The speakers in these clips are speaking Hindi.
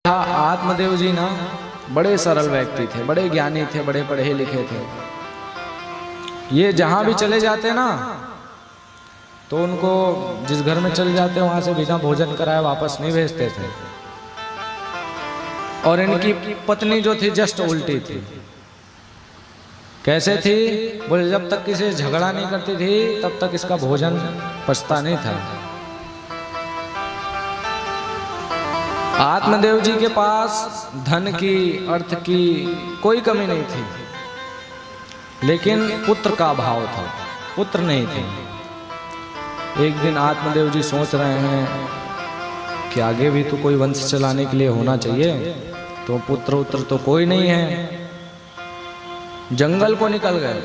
आत्मदेव जी ना बड़े सरल व्यक्ति थे, बड़े ज्ञानी थे, बड़े पढ़े लिखे थे। ये जहां भी चले जाते ना तो उनको जिस घर में चले जाते वहां से बिना भोजन कराए वापस नहीं भेजते थे। और इनकी पत्नी जो थी जस्ट उल्टी थी। कैसे थी? बोले जब तक किसी से झगड़ा नहीं करती थी तब तक इसका भोजन पचता नहीं था। आत्मदेव जी के पास धन की, अर्थ की कोई कमी नहीं थी, लेकिन पुत्र का अभाव था, पुत्र नहीं थे। एक दिन आत्मदेव जी सोच रहे हैं कि आगे भी तो कोई वंश चलाने के लिए होना चाहिए, तो पुत्र उत्तर तो कोई नहीं है। जंगल को निकल गए।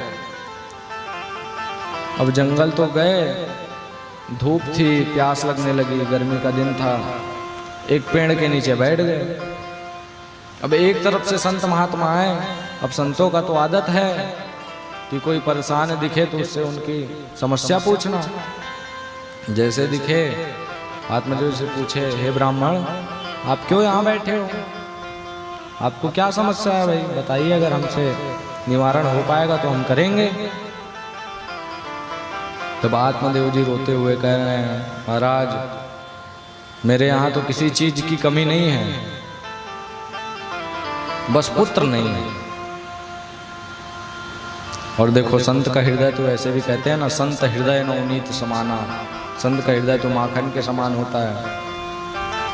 अब जंगल तो गए, धूप थी, प्यास लगने लगी, गर्मी का दिन था, एक पेड़ के नीचे बैठ गए। अब एक तरफ से संत महात्मा आए। अब संतों का तो आदत है कि कोई परेशान दिखे तो उससे उनकी समस्या पूछना। जैसे दिखे आत्मदेव से पूछे, हे ब्राह्मण आप क्यों यहाँ बैठे हो? आपको क्या समस्या है भाई, बताइए, अगर हमसे निवारण हो पाएगा तो हम करेंगे। तब आत्मदेव जी रोते हुए कह रहे हैं, महाराज मेरे यहाँ तो किसी चीज की कमी नहीं है, बस पुत्र नहीं है। और देखो संत का हृदय तो ऐसे भी कहते हैं ना, संत हृदय नवनीत समाना, संत का हृदय तो माखन के समान होता है।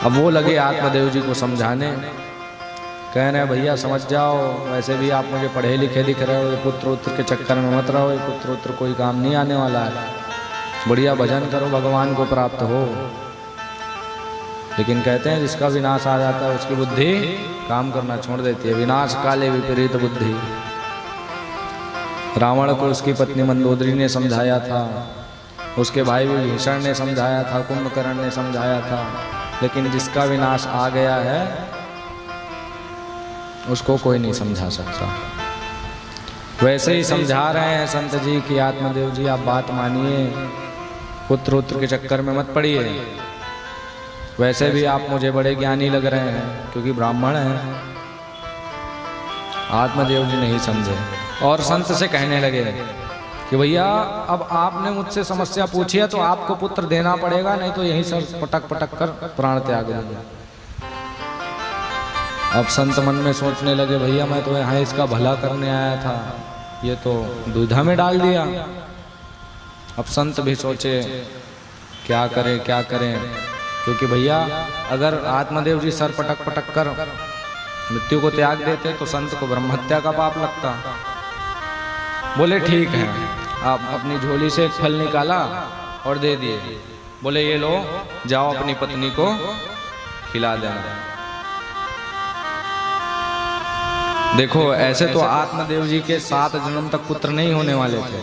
अब वो लगे आत्मदेव जी को समझाने, कह रहे हैं भैया समझ जाओ, वैसे भी आप मुझे पढ़े लिखे दिख रहे हो, ये पुत्र उत्तर के चक्कर में मत रहो, ये पुत्र उत्तर कोई काम नहीं आने वाला है, बढ़िया भजन करो, भगवान को प्राप्त हो। लेकिन कहते हैं जिसका विनाश आ जाता है उसकी बुद्धि काम करना छोड़ देती है। विनाश काले विपरीत बुद्धि। रावण को उसकी पत्नी मंदोदरी ने समझाया था, उसके भाई विभीषण ने समझाया था, कुंभकर्ण ने समझाया था, लेकिन जिसका विनाश आ गया है उसको कोई नहीं समझा सकता। वैसे ही समझा रहे हैं संत जी कि आत्मदेव जी आप बात मानिए, पुत्र उत्तर के चक्कर में मत पड़िए। वैसे भी आप मुझे बड़े ज्ञानी लग रहे हैं क्योंकि ब्राह्मण हैं। आत्मदेव जी नहीं समझे और संत से कहने लगे कि भैया अब आपने मुझसे समस्या पूछी है तो आपको पुत्र देना पड़ेगा, नहीं तो यहीं सर पटक पटक कर प्राण त्याग देंगे। अब संत मन में सोचने लगे, भैया मैं तो यहाँ इसका भला करने आया था, ये तो दुविधा में डाल दिया। अब संत भी सोचे क्या करें क्या करें, क्योंकि भैया अगर आत्मदेव जी सर पटक पटक कर मृत्यु को त्याग देते तो संत को ब्रह्महत्या का पाप लगता। बोले ठीक है, आप अपनी झोली से एक फल निकाला और दे दिए। बोले ये लो, जाओ अपनी पत्नी को खिला देना। देखो ऐसे तो आत्मदेव जी के 7 जन्म तक पुत्र नहीं होने वाले थे,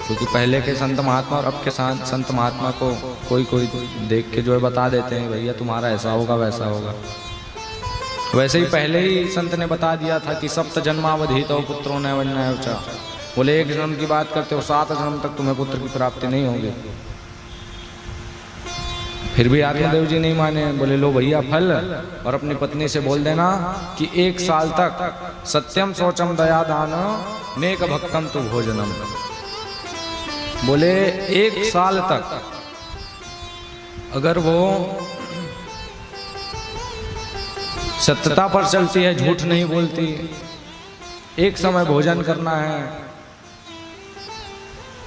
क्योंकि पहले के संत महात्मा और अब के संत महात्मा को कोई कोई देख के जो है बता देते हैं भैया तुम्हारा ऐसा होगा वैसा होगा। वैसे ही पहले ही संत ने बता दिया था कि 7 जन्मावधि तो पुत्रों ने वन्य। बोले 1 जन्म की बात करते हो, 7 जन्म तक तुम्हें पुत्र की प्राप्ति नहीं होगी। फिर भी आत्मदेव जी नहीं माने। बोले लो भैया फल, और अपनी पत्नी से बोल देना कि 1 साल तक सत्यम शौचम दया दान नेक भक्तम तु भोजनम। बोले 1 साल तक अगर वो सत्यता पर चलती है, झूठ नहीं बोलती, एक समय भोजन करना है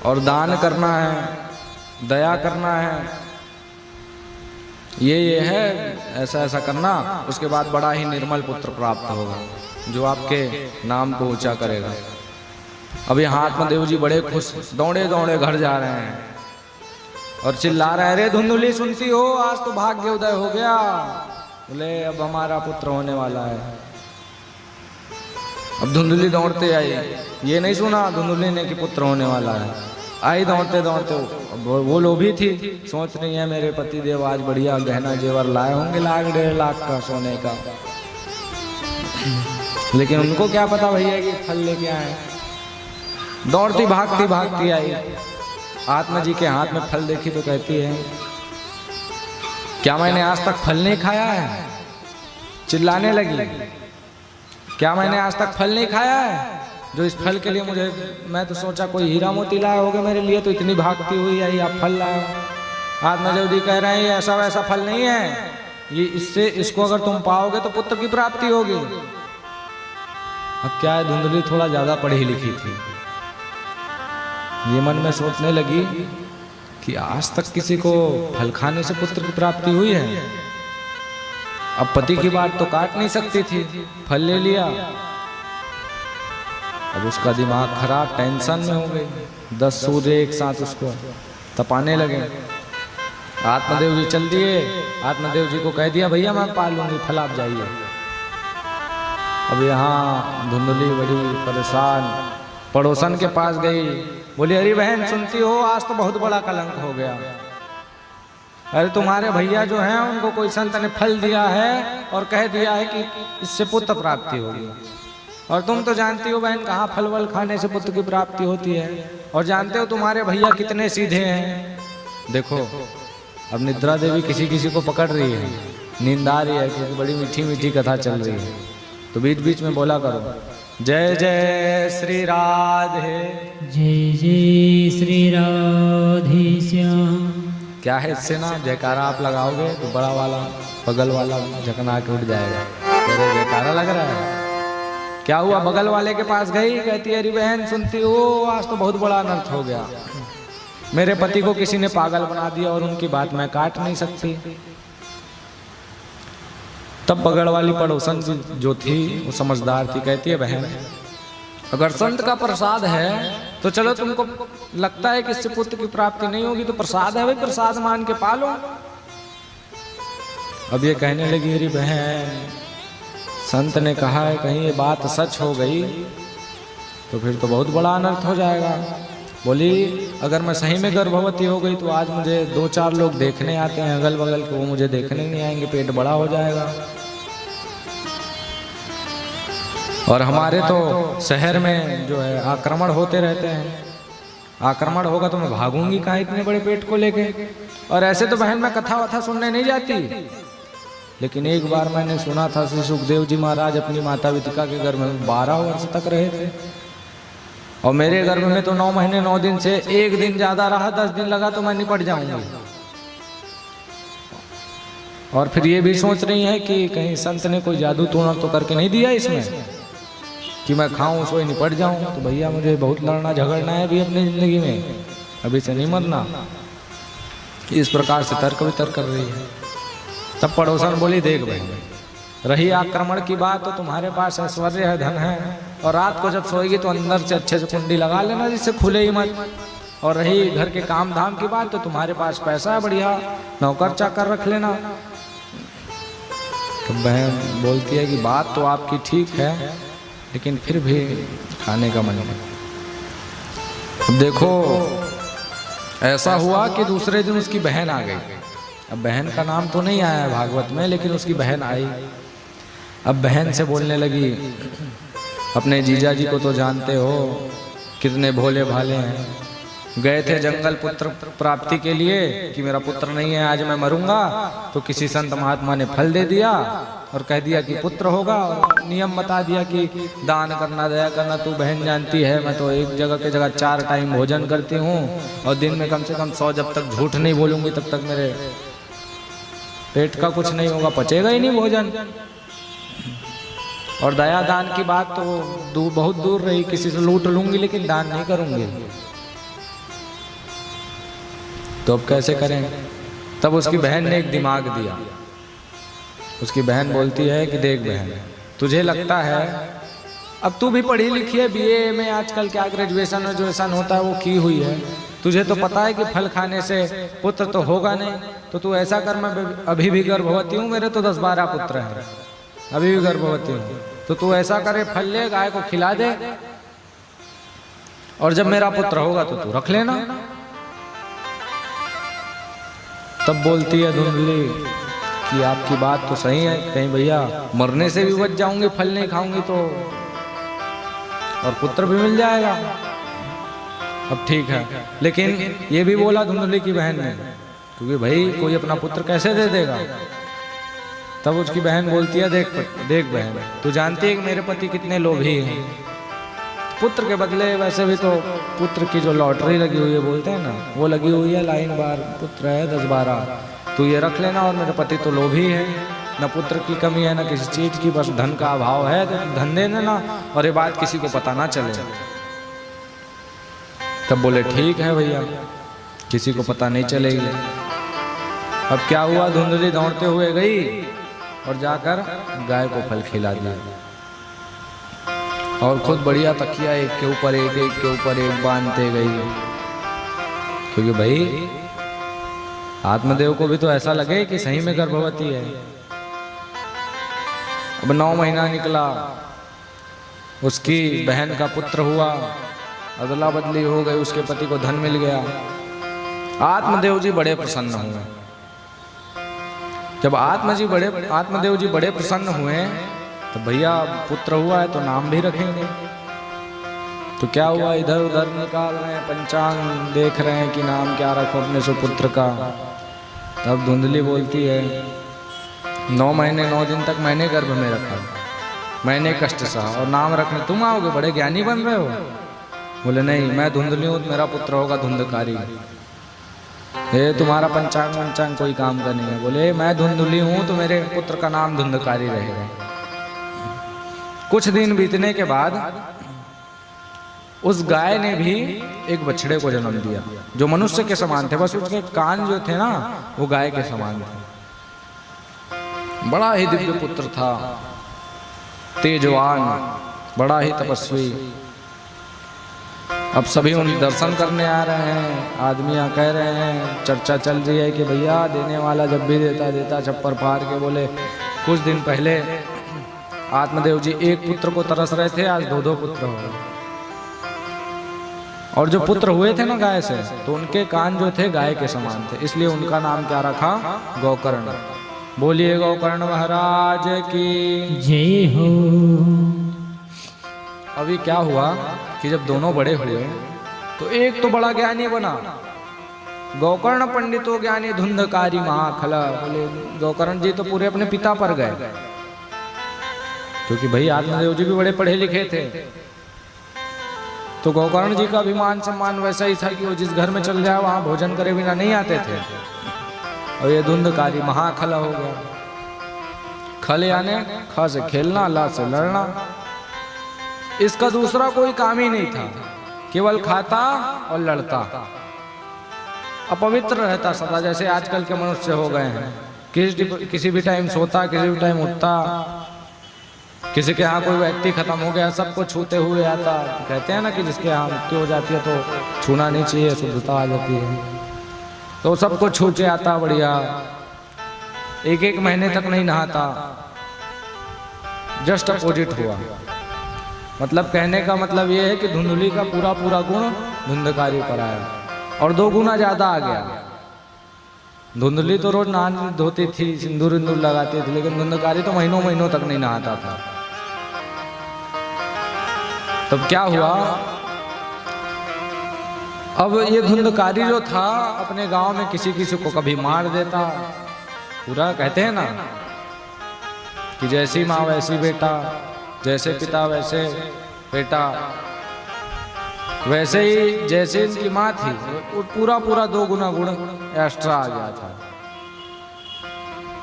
और दान करना है, दया करना है, ये है, ऐसा ऐसा करना, उसके बाद बड़ा ही निर्मल पुत्र प्राप्त होगा जो आपके नाम को ऊंचा करेगा। अब यहाँ आत्मदेव जी बड़े खुश दौड़े दौड़े घर जा रहे हैं और चिल्ला रहे हैं, अरे धुंधुली सुनती हो, आज तो भाग्य उदय हो गया। बोले अब हमारा पुत्र होने वाला है। अब धुंधुली दौड़ते आई, ये नहीं सुना धुंधुली ने कि पुत्र होने वाला है। आई दौड़ते दौड़ते, वो लोभी थी, सोच रही है मेरे पति देव आज बढ़िया गहना जेवर लाए होंगे, 1.5 लाख का सोने का। लेकिन उनको क्या पता भैया कि फल लेके आए। दौड़ती भागती भागती आई, आत्मा जी के हाथ में फल देखी तो कहती है क्या मैंने आज तक फल नहीं खाया है? चिल्लाने लगी, क्या मैंने आज तक फल नहीं खाया है जो इस फल के लिए मुझे, मैं तो सोचा कोई हीरा मोती लाया होगा मेरे लिए, तो इतनी भागती हुई आई, आप फल लाए। आत्मदेव जी कह रहे हैं ये ऐसा वैसा फल नहीं है, ये इसको अगर तुम पाओगे तो पुत्र की प्राप्ति होगी। अब क्या है, धुंधली थोड़ा ज्यादा पढ़ी लिखी थी, ये मन में सोचने लगी कि आज तक किसी को फल खाने से पुत्र की प्राप्ति हुई है। अब पति की बात तो काट नहीं सकती थी, फल ले लिया। अब उसका दिमाग खराब, टेंशन में हो गई, 10 सूर्य एक साथ उसको तपाने लगे। आत्मदेव जी चल दिए, आत्मदेव जी को कह दिया भैया मैं पाल लूंगी फल, आप जाइए। अब यहाँ धुंधली बड़ी परेशान पड़ोसन के पास गई, बोली अरे बहन सुनती हो, आज तो बहुत बड़ा कलंक हो गया। अरे तुम्हारे भैया जो हैं उनको कोई संत ने फल दिया है और कह दिया है कि इससे पुत्र प्राप्ति होगी, और तुम तो जानती हो बहन कहाँ फल वल खाने से पुत्र की प्राप्ति होती है, और जानते हो तुम्हारे भैया कितने सीधे हैं। देखो अब निद्रा देवी किसी किसी को पकड़ रही है, नींद आ रही है, क्योंकि बड़ी मीठी मीठी कथा चल रही है, तो बीच बीच में बोला करो जय जय श्री राधे, जय जय श्री राधे श्याम। क्या है इससे ना जयकारा आप लगाओगे तो बड़ा वाला बगल वाला झकना के उठ जाएगा। तेरे जयकारा लग रहा है, क्या हुआ, बगल वाले के पास गई, कहती है अरे बहन सुनती हो, आज तो बहुत बड़ा अनर्थ हो गया, मेरे पति को किसी ने पागल बना दिया और उनकी बात मैं काट नहीं सकती। तब बगल वाली पड़ोसन जो थी वो समझदार थी, कहती है बहन अगर संत का प्रसाद है तो चलो, तुमको लगता है कि इससे पुत्र की प्राप्ति नहीं होगी तो प्रसाद है भाई, प्रसाद मान के पालो। अब ये कहने लगी अरे बहन संत ने कहा है कहीं ये बात सच हो गई तो फिर तो बहुत बड़ा अनर्थ हो जाएगा। बोली अगर मैं सही में गर्भवती हो गई तो आज मुझे 2-4 लोग देखने आते हैं अगल बगल के, वो मुझे देखने नहीं आएंगे, पेट बड़ा हो जाएगा। और हमारे तो शहर में जो है आक्रमण होते रहते हैं, आक्रमण होगा तो मैं भागूंगी कहाँ इतने बड़े पेट को लेके। और ऐसे तो बहन मैं कथा वथा सुनने नहीं जाती, लेकिन एक बार मैंने सुना था श्री सुखदेव जी महाराज अपनी माता विदिका के गर्भ में 12 वर्ष तक रहे थे, और मेरे गर्भ में तो 9 महीने 9 दिन से, एक दिन ज्यादा रहा 10 दिन लगा तो मैं निपट जाऊंगी। और फिर ये भी सोच रही है कि कहीं संत ने कोई जादू टोना तो करके नहीं दिया इसमें कि मैं खाऊं सोए निपट जाऊं। तो भैया मुझे बहुत लड़ना झगड़ना है भी अपनी जिंदगी में, अभी से नहीं मरना। इस प्रकार से तर्क वितर्क कर रही है। तब पड़ोसन बोली देख भाई, रही आक्रमण की बात तो तुम्हारे पास ऐश्वर्य है, धन है, और रात को जब सोएगी तो अंदर से अच्छे से कुंडी लगा लेना जिससे खुले ही मत। और रही घर के काम धाम की बात तो तुम्हारे पास पैसा है बढ़िया, नौकर चाकर रख लेना। तो बहन बोलती है कि बात तो आपकी ठीक है, लेकिन फिर भी खाने का मन नहीं। अब देखो ऐसा हुआ कि दूसरे दिन उसकी बहन आ गई। अब बहन का नाम तो नहीं आया भागवत में, लेकिन उसकी बहन आई। अब बहन से बोलने लगी, अपने जीजा जी को तो जानते हो कितने भोले भाले हैं, गए थे जंगल पुत्र प्राप्ति के लिए कि मेरा पुत्र नहीं है आज मैं मरूंगा, तो किसी संत महात्मा ने फल दे दिया और कह दिया कि पुत्र होगा, और नियम बता दिया कि दान करना दया करना। तू बहन जानती है मैं तो एक जगह के जगह 4 टाइम भोजन करती हूँ, और दिन में कम से कम 100 जब तक झूठ नहीं बोलूंगी तब तक मेरे पेट का कुछ नहीं होगा, पचेगा ही नहीं भोजन। और दया दान की बात तो बहुत दूर रही, किसी से लूट लूंगी लेकिन दान नहीं करूंगी। तो अब कैसे करें? तब उसकी बहन ने एक दिमाग दिया। उसकी बहन बोलती है कि देख बहन, तुझे लगता है अब तू भी पढ़ी लिखी है, बीए में आजकल क्या ग्रेजुएशन वेजुएशन होता है वो की हुई है, तुझे तो पता है कि फल खाने से पुत्र तो होगा नहीं। तो तू ऐसा कर, मैं अभी भी गर्भवती हूँ, मेरे तो 10-12 पुत्र हैं, अभी भी गर्भवती हूँ, तो तू ऐसा करे फल ले, गाय को खिला दे, और जब मेरा पुत्र होगा तो तू रख लेना। तब बोलती है धुंधली कि आपकी बात तो सही है, कहीं भैया मरने से भी बच जाऊंगी, फल नहीं खाऊंगी तो, और पुत्र भी मिल जाएगा। अब ठीक है, लेकिन ये भी बोला धुंधली की बहन ने, क्योंकि भाई कोई अपना पुत्र कैसे दे देगा। तब उसकी बहन बोलती है, देख देख बहन, तू जानती है कि मेरे पति कितने लोभी हैं। पुत्र के बदले वैसे भी तो पुत्र की जो लॉटरी लगी हुई है बोलते हैं ना, वो लगी हुई है, लाइन बार पुत्र है 10-12, तू ये रख लेना। और मेरे पति तो लोभी है, न पुत्र की कमी है न किसी चीज की, बस धन का अभाव है, तो धन दे देना और ये बात किसी को पता ना चले। तब बोले ठीक है भैया, किसी को पता नहीं चलेगी। अब क्या हुआ, धुंधली दौड़ते हुए गई और जाकर गाय को फल खिला दिया और खुद बढ़िया तकिया एक के ऊपर एक, एक के ऊपर एक बांधते गई। क्योंकि भाई आत्मदेव को भी तो ऐसा लगे कि सही में गर्भवती है। अब 9 महीना निकला, उसकी बहन का पुत्र हुआ, अदला बदली हो गई, उसके पति को धन मिल गया। आत्मदेव जी बड़े प्रसन्न हुए। जब आत्मदेव जी बड़े प्रसन्न हुए तो भैया पुत्र हुआ है तो नाम भी रखेंगे। तो क्या हुआ, इधर उधर निकाल रहे हैं, पंचांग देख रहे हैं कि नाम क्या रखो अपने सुपुत्र का। तब धुंधली बोलती है, 9 महीने 9 दिन तक मैंने गर्भ में रखा, मैंने कष्ट सहा, और नाम रखने तुम आओगे, बड़े ज्ञानी बन रहे हो। बोले नहीं, मैं धुंधली हूँ, मेरा पुत्र होगा धुंधकारी। ये तुम्हारा पंचांग कोई काम का नहीं है। बोले मैं धुंधली हूँ तो मेरे पुत्र का नाम धुंधकारी रहेगा। कुछ दिन बीतने के बाद उस गाय ने भी एक बछड़े को जन्म दिया जो मनुष्य के समान थे, बस उसके कान जो थे ना वो गाय के समान थे। बड़ा ही दिव्य पुत्र था, तेजवान, बड़ा ही तपस्वी। अब सभी उन दर्शन करने आ रहे हैं, आदमियां कह रहे हैं, चर्चा चल रही है कि भैया देने वाला जब भी देता छप्पर फाड़ के। बोले कुछ दिन पहले आत्मदेव जी एक पुत्र को तरस रहे थे, आज 2-2 पुत्र हो गए। और जो पुत्र हुए थे ना गाय से, तो उनके कान जो थे गाय के समान थे, इसलिए उनका नाम क्या रखा, गोकर्ण। बोलिए गोकर्ण महाराज की जय हो। अभी क्या हुआ कि जब दोनों बड़े हुए तो एक तो बड़ा ज्ञानी बना, गोकर्ण पंडितो ज्ञानी धुंधकारी महाखला। बोले गोकर्ण जी तो पूरे अपने पिता पर गए, क्योंकि भाई आत्मदेव जी भी बड़े पढ़े लिखे थे। तो गोकर्ण जी का अभिमान सम्मान वैसा ही था कि वो जिस घर में चल जाए वहां भोजन करे बिना नहीं आते थे। और ये धुंधकारी महाखला हो गया। खल यानी ख से खेलना, ला से लड़ना, इसका दूसरा कोई काम ही नहीं था, केवल खाता और लड़ता, अपवित्र रहता सदा, जैसे आजकल के मनुष्य हो गए हैं। किसी भी टाइम सोता, किसी भी टाइम उठता, किसी के यहाँ कोई व्यक्ति खत्म हो गया सबको छूते हुए आता। कहते हैं ना कि जिसके यहाँ मृत्यु हो जाती है तो छूना नहीं चाहिए, शुद्धता आ जाती है, तो सबको छू के आता बढ़िया। 1-1 महीने तक नहीं नहाता, जस्ट अपोजिट हुआ। मतलब कहने का मतलब ये है कि धुंधली का पूरा गुण धुंधकारी पर आया और 2 गुना ज्यादा आ गया। धुंधली तो रोज नहा धोती थी, सिंदूर इंदूर लगाती थी, लेकिन धुंधकारी तो महीनों तक नहीं नहाता था। तब क्या हुआ, अब ये धुंधकारी जो था अपने गांव में किसी को कभी मार देता। पूरा कहते हैं ना कि जैसी माँ वैसी बेटा, जैसे पिता वैसे बेटा, वैसे ही जैसे इनकी माँ थी पूरा 2 गुना गुण एक्स्ट्रा आ गया था।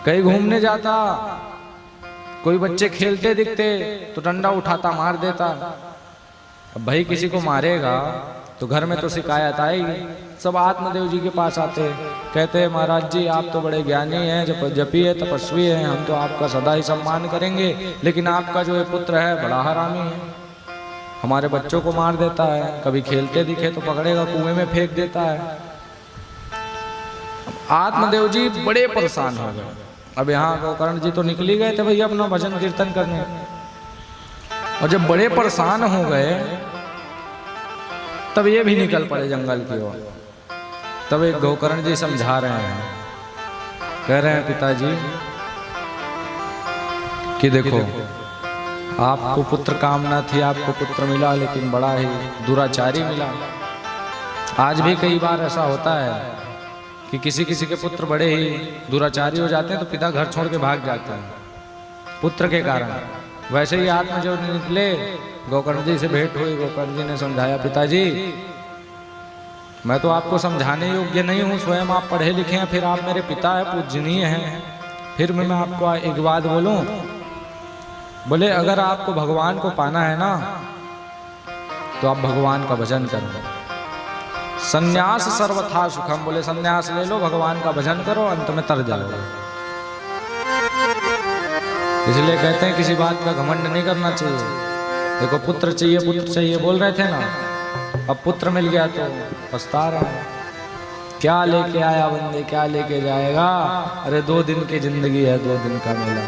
कहीं घूमने जाता, कोई बच्चे खेलते दिखते तो डंडा उठाता मार देता। अब भाई किसी को मारेगा तो घर में तो शिकायत आएगी। सब आत्मदेव जी के पास आते, कहते हैं महाराज जी आप तो बड़े ज्ञानी हैं, जपी है, तपस्वी हैं, हम तो आपका सदा ही सम्मान करेंगे, लेकिन आपका जो पुत्र है बड़ा हरामी है, हमारे बच्चों को मार देता है, कभी खेलते दिखे तो पकड़ेगा कुएं में फेंक देता है। आत्मदेव जी बड़े परेशान हो गए। अब यहाँ गोकर्ण जी तो निकली गए थे भैया अपना भजन कीर्तन करने, और जब बड़े परेशान हो गए तब ये भी निकल पड़े जंगल की ओर। तब एक गोकर्ण जी समझा रहे हैं, कह रहे हैं पिताजी कि देखो आपको पुत्र कामना थी, आपको पुत्र मिला, लेकिन बड़ा ही दुराचारी मिला। आज भी कई बार ऐसा होता है कि किसी किसी के पुत्र बड़े ही दुराचारी हो जाते हैं तो पिता घर छोड़ के भाग जाता है पुत्र के कारण। वैसे ही आत्मा जो निकले, गोकर्ण जी से भेंट हुई, गोकर्ण जी ने समझाया, पिताजी मैं तो आपको समझाने योग्य नहीं हूँ, स्वयं आप पढ़े लिखे हैं, फिर आप मेरे पिता है, पूजनीय हैं, फिर मैं आपको एक बात बोलूं। बोले अगर आपको भगवान को पाना है ना तो आप भगवान का भजन करो, संन्यास सर्वथा सुखम। बोले संन्यास ले लो, भगवान का भजन करो, अंत में तर जाओगे। इसलिए कहते हैं किसी बात का घमंड नहीं करना चाहिए। देखो पुत्र चाहिए बोल रहे थे ना, अब पुत्र मिल गया तो पछता रहा है। क्या लेके आया बंदे, क्या लेके जाएगा? अरे 2 दिन की जिंदगी है, 2 दिन का मेला।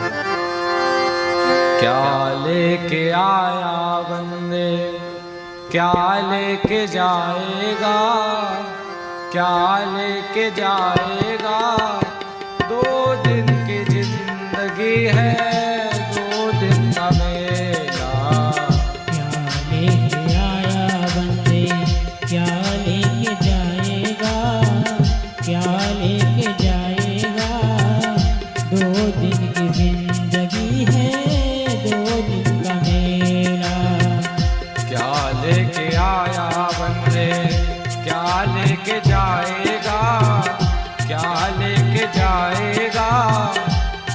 क्या लेके आया बंदे, क्या लेके जाएगा, क्या लेके जाएगा? 2 दिन की जिंदगी है, 2 दिन का मेला। क्या लेके आया बंदे, क्या लेके जाएगा, क्या लेके जाएगा? 2 दिन की जिंदगी है, 2 दिन का मेला। क्या लेके आया बंदे, क्या लेके जाएगा, क्या लेके जाएगा?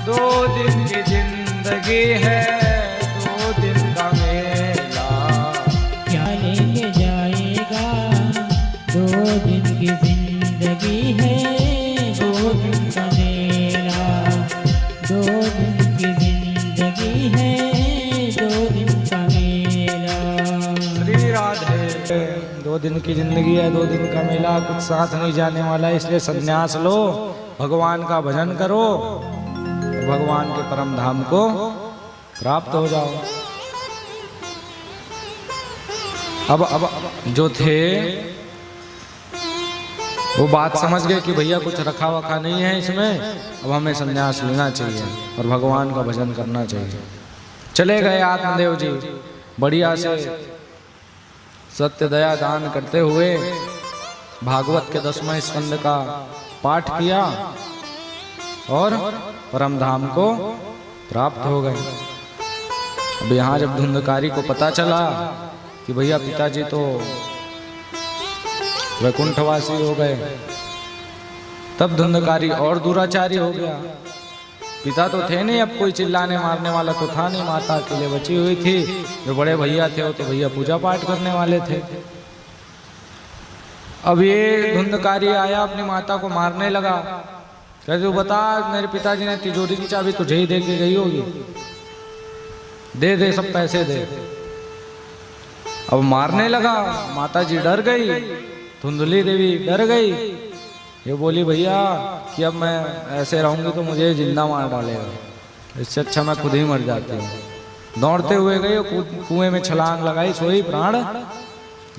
2 दिन की जिंदगी है, 2 दिन का मेला। क्या लेके जाएगा? 2 दिन की जिंदगी है, 2 दिन का मेला। 2 दिन की जिंदगी है, 2 दिन का मेला। श्री राधे। 2 दिन की जिंदगी है, 2 दिन का मेला, कुछ साथ नहीं जाने वाला, इसलिए संन्यास लो, भगवान का भजन करो, भगवान के परम धाम को प्राप्त हो जाओ। अब जो थे वो बात समझ गए कि भैया कुछ रखा वखा नहीं है इसमें, अब हमें संन्यास लेना चाहिए और भगवान का भजन करना चाहिए। चले गए आत्मदेव जी, बढ़िया से सत्य दया दान करते हुए भागवत के 10वें स्कंद का पाठ किया और परम धाम को प्राप्त हो गए। अब यहाँ जब धुंधकारी को पता चला कि भैया पिताजी तो वैकुंठवासी हो गए, तब धुंधकारी और दुराचारी हो गया। पिता तो थे नहीं, अब कोई चिल्लाने मारने वाला तो था नहीं, माता अकेले बची हुई थी, जो बड़े भैया थे वो तो भैया पूजा पाठ करने वाले थे। अब ये धुंधकारी आया, अपनी माता को मारने लगा, कहते तू बता मेरे पिताजी ने तिजोरी की चाबी तुझे ही दे के गई होगी, दे सब पैसे दे। अब मारने लगा, माता जी डर गई, धुंधली देवी डर गई, ये बोली भैया कि अब मैं ऐसे रहूंगी तो मुझे जिंदा मार डालेगा, इससे अच्छा मैं खुद ही मर जाती हूँ। दौड़ते हुए गए, कुएं में छलांग लगाई, सोई प्राण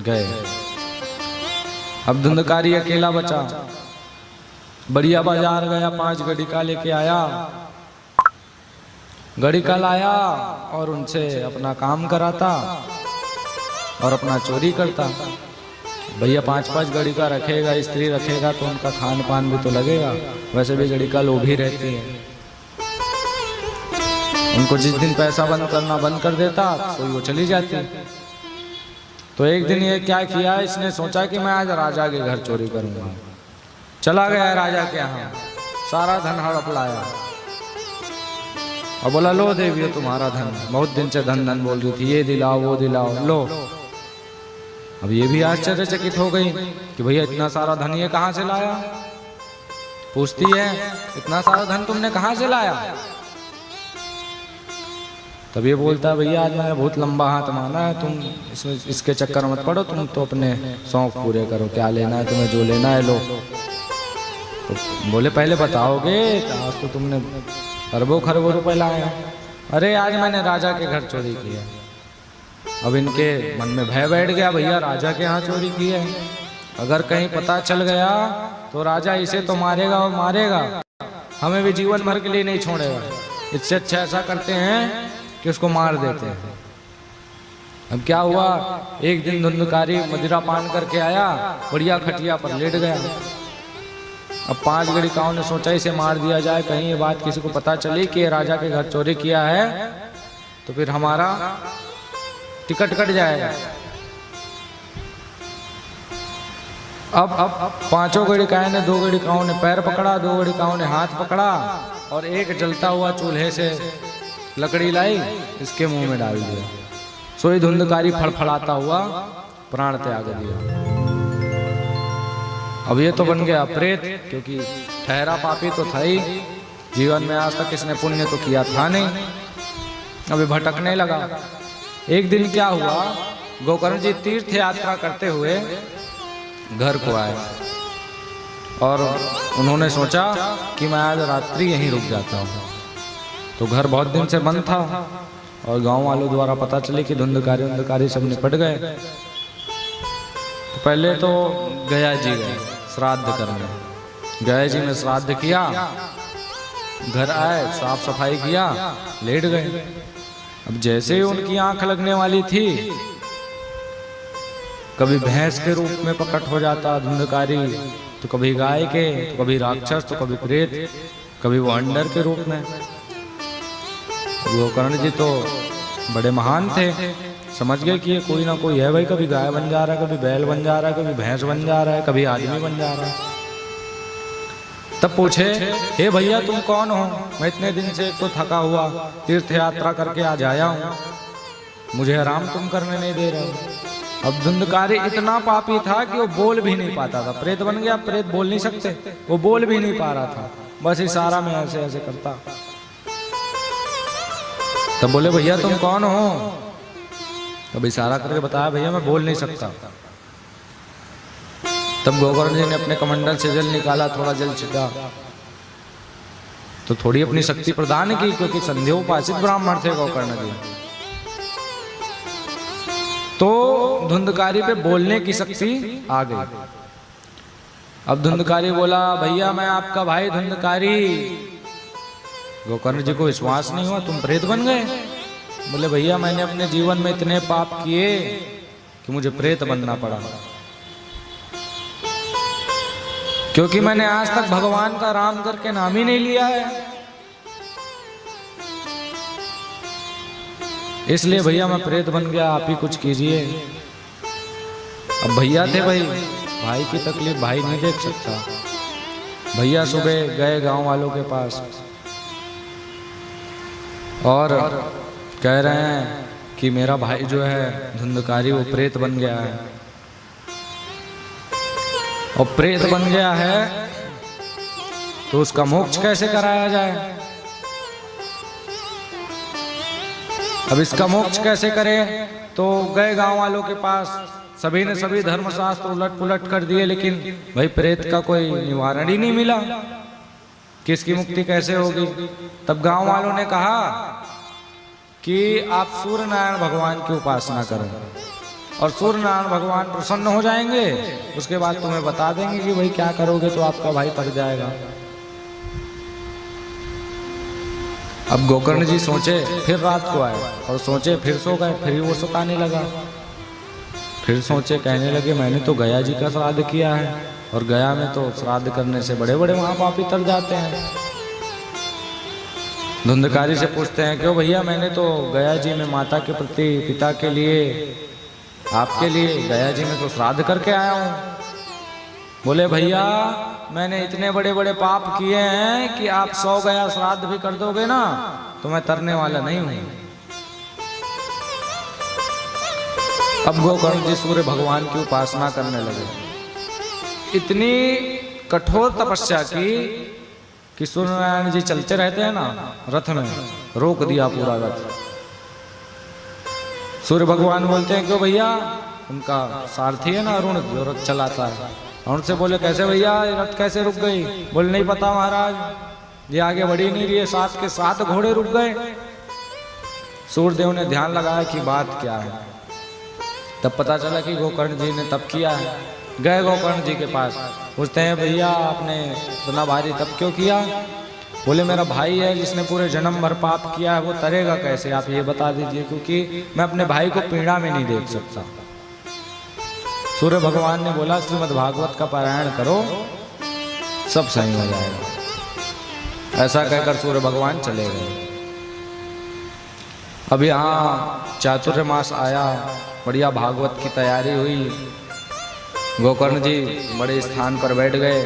गए। अब धुंधकारी अकेला बचा, बढ़िया बाजार गया, 5 गड़िका लेके आया, गड़िका लाया और उनसे अपना काम कराता और अपना चोरी करता। भैया 5-5 गड़िका रखेगा, स्त्री रखेगा तो उनका खान पान भी तो लगेगा, वैसे भी गड़िका लोभी रहती है। उनको जिस दिन पैसा बंद कर देता तो वो चली जाती। तो एक दिन ये क्या किया, इसने सोचा कि मैं आज राजा के घर चोरी करूंगा। चला गया राजा के यहाँ, सारा धन हड़प लाया और बोला लो देवी तुम्हारा धन, बहुत दिन से धन धन बोल रही थी, ये दिलाओ वो दिलाओ, लो। अब ये भी आश्चर्यचकित हो गई कि भैया इतना सारा धन ये कहाँ से लाया। पूछती है इतना सारा धन तुमने कहाँ से लाया। तब ये बोलता है भैया आज मैंने बहुत लंबा हाथ माना है, तुम इसके चक्कर मत पड़ो, तुम तो अपने शौक पूरे करो, क्या लेना है तुम्हें, जो लेना है लो। तो बोले पहले बताओगे, आज तो तुमने अरबों खरबों रुपए लाए। अरे आज मैंने राजा के घर चोरी किया। अब इनके मन में भय बैठ गया, भैया राजा के यहाँ चोरी की है, अगर कहीं पता चल गया तो राजा इसे तो मारेगा और मारेगा, हमें भी जीवन भर के लिए नहीं छोड़ेगा। इससे अच्छा ऐसा करते हैं कि उसको मार देते हैं। अब क्या हुआ, एक दिन धुंधकारी मदिरा पान करके आया, बढ़िया खटिया पर लेट गया। अब 5 गणिकाओं ने सोचा इसे मार दिया जाए, कहीं ये बात किसी को पता चली कि ये राजा के घर चोरी किया है तो फिर हमारा टिकट कट जाएगा। अब 5 गणिकाओं ने 2 गणिकाओं ने पैर पकड़ा, 2 गणिकाओं ने हाथ पकड़ा और एक जलता हुआ चूल्हे से लकड़ी लाई, इसके मुंह में डाल दिया। सोई धुंधकारी फड़फड़ाता हुआ प्राण त्याग दिया। अब ये तो बन गया प्रेत, क्योंकि ठहरा पापी तो था ही, जीवन में आज तक इसने पुण्य तो किया था नहीं, अभी भटकने लगा। एक दिन क्या हुआ, गोकर्ण जी तीर्थ यात्रा करते हुए घर को आए और उन्होंने सोचा कि मैं आज रात्रि यहीं रुक जाता हूँ। तो घर बहुत दिन से बंद था और गांव वालों द्वारा पता चले कि धुंधकारी सब निपट गए। तो पहले तो गया जी गए श्राद्ध करने, गया जी में श्राद्ध किया, घर आए, साफ सफाई किया, लेट गए। अब जैसे ही उनकी आंख लगने वाली थी, कभी भैंस के रूप में प्रकट हो जाता धुंधकारी, तो कभी गाय के, तो कभी राक्षस, तो कभी प्रेत, कभी वो अंडर के रूप में। गोकर्ण जी तो बड़े महान थे, समझ गए कि ये कोई ना कोई है भाई, कभी गाय बन जा रहा है, कभी बैल बन जा रहा है, कभी भैंस बन जा रहा है, कभी आदमी बन जा रहा है। तब पूछे, हे भैया तुम कौन हो? मैं इतने दिन से तो थका हुआ तीर्थ यात्रा करके आज आया हूँ, मुझे आराम तुम करने नहीं दे रहे हो। अब धुंधकारी इतना पापी था कि वो बोल भी नहीं पाता था, प्रेत बन गया, प्रेत बोल नहीं सकते, वो बोल भी नहीं पा रहा था, बस इशारा में ऐसे ऐसे करता। तब बोले भैया तुम कौन हो? तब इशारा करके बताया भैया मैं बोल नहीं सकता। तब गोकर्ण जी ने अपने कमंडल से जल निकाला, थोड़ा जल छिटा तो थोड़ी अपनी शक्ति प्रदान की, क्योंकि संध्योपासित ब्राह्मण थे गोकर्ण जी। तो धुंधकारी पे बोलने की शक्ति आ गई। अब धुंधकारी बोला भैया मैं आपका भाई धुंधकारी। गोकर्ण जी को विश्वास नहीं हुआ, तुम प्रेत बन गए? बोले भैया मैंने अपने जीवन में इतने पाप किए कि मुझे प्रेत बनना पड़ा, क्योंकि मैंने आज तक भगवान का राम करके नाम ही नहीं लिया है, इसलिए भैया मैं प्रेत बन गया, आप ही कुछ कीजिए। अब भैया थे भाई, भाई की तकलीफ भाई नहीं देख सकता। भैया सुबह गए गांव वालों के पास और कह रहे हैं कि मेरा भाई जो है धुंधकारी वो प्रेत बन गया है, और प्रेत बन गया है तो उसका मोक्ष कैसे कराया जाए, अब इसका मोक्ष कैसे करें। तो गए गांव वालों के पास, सभी ने सभी धर्मशास्त्र उलट पुलट कर दिए, लेकिन भाई प्रेत का कोई निवारण ही नहीं मिला, किसकी मुक्ति कैसे होगी। तब गांव वालों ने कहा कि आप सूर्य नारायण भगवान की उपासना करें और सूर्य नारायण भगवान प्रसन्न हो जाएंगे, उसके बाद तुम्हें बता देंगे कि भाई क्या करोगे तो आपका भाई तर जाएगा। अब गोकर्ण जी सोचे, फिर रात को आए और सोचे, फिर सो गए, फिर वो सताने लगा। फिर सोचे, कहने लगे मैंने तो गया जी का श्राद्ध किया है, और गया में तो श्राद्ध करने से बड़े बड़े महापापी तर जाते हैं। धुंधकारी से पूछते हैं, क्यों भैया मैंने तो गया जी में माता के प्रति, पिता के लिए, आपके लिए गया जी में तो श्राद्ध करके आया हूँ। बोले भैया मैंने इतने बड़े बड़े पाप किए हैं कि आप 100 गया श्राद्ध भी कर दोगे ना तो मैं तरने वाला नहीं हूं। अब गोकर्ण जी सूर्य भगवान की उपासना करने लगे, इतनी कठोर तपस्या की कि सूर्य नारायण जी चलते रहते हैं ना रथ में, रोक दिया पूरा रथ। सूर्य भगवान बोलते हैं, क्यों भैया, उनका सारथी है ना अरुण जो रथ चलाता है, उनसे बोले कैसे भैया रथ कैसे रुक गई? बोले नहीं पता महाराज, ये आगे बढ़ ही नहीं रही है, 7 के 7 घोड़े रुक गए। सूर्यदेव ने ध्यान लगाया कि बात क्या है, तब पता चला कि गोकर्ण जी ने तप किया है। गए गोकर्ण जी के पास, पूछते हैं भैया आपने इतना भारी तप क्यों किया? बोले मेरा भाई है जिसने पूरे जन्म भर पाप किया है, वो तरेगा कैसे, आप ये बता दीजिए, क्योंकि मैं अपने भाई को पीड़ा में नहीं देख सकता। सूर्य भगवान ने बोला श्रीमद् भागवत का पारायण करो, सब सही हो जाएगा। ऐसा कहकर सूर्य भगवान चले गए। अब यहाँ चातुर्मास आया, बढ़िया भागवत की तैयारी हुई। गोकर्ण जी बड़े स्थान पर बैठ गए,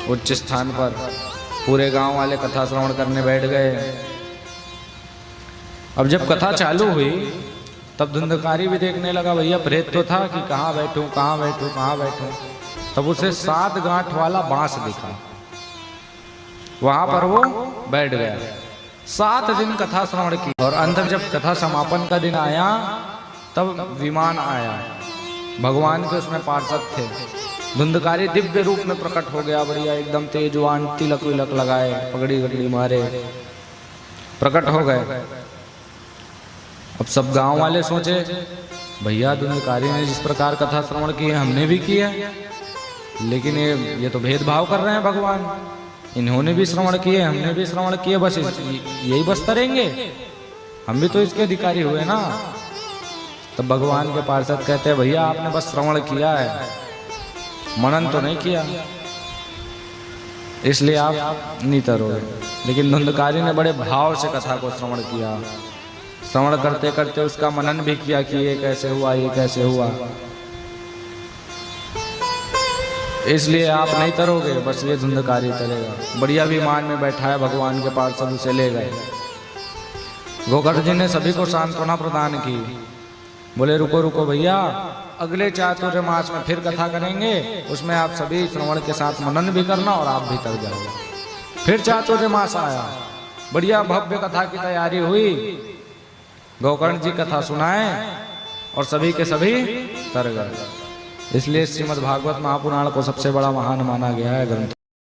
उच्च स्थान पर। पूरे गांव वाले कथा श्रवण करने बैठ गए। अब जब कथा चालू हुई तब धुंधकारी भी देखने लगा, भैया प्रेत तो था कि कहाँ बैठूं कहाँ बैठूं कहाँ बैठूं। तब उसे 7 गांठ वाला बांस दिखा, वहां पर वो बैठ गया। 7 दिन कथा श्रवण की और अंत जब कथा समापन का दिन आया तब विमान आया। भगवान के उसमें पार्षद थे। धुंधकारी दिव्य रूप में प्रकट हो गया, बढ़िया एकदम तेजवान, तिलक विलक लगाए, पगड़ी गगड़ी मारे, प्रकट हो गए। अब सब गांव वाले सोचे, भैया धुंधकारी ने जिस प्रकार कथा श्रवण की है हमने भी किया, लेकिन ये तो भेदभाव कर रहे हैं भगवान। इन्होंने भी श्रवण किए, हमने भी श्रवण किए, बस यही बस करेंगे, हम भी तो इसके अधिकारी हुए ना। तब भगवान के पार्षद कहते हैं, भैया आपने बस श्रवण किया है, मनन तो नहीं किया, इसलिए आप नहीं तरोगे। लेकिन धुंधकारी ने बड़े भाव से कथा को श्रवण किया। श्रवण करते करते उसका मनन भी किया कि ये कैसे हुआ, ये कैसे हुआ, इसलिए आप नहीं तरोगे, बस ये धुंधकारी तरेगा। बढ़िया विमान में बैठा है भगवान के पार्षद, उसे ले गए। गोकर्ण जी ने सभी को सांत्वना प्रदान की। बोले रुको रुको भैया, अगले चातुर्मास में फिर कथा करेंगे, उसमें आप सभी श्रवण के साथ मनन भी करना और आप भी तर जाओगे। फिर चातुर्मास आया, बढ़िया भव्य कथा की तैयारी हुई। गोकर्ण जी कथा सुनाए और सभी के सभी तर गए। इसलिए श्रीमद् भागवत महापुराण को सबसे बड़ा महान माना गया है ग्रंथ।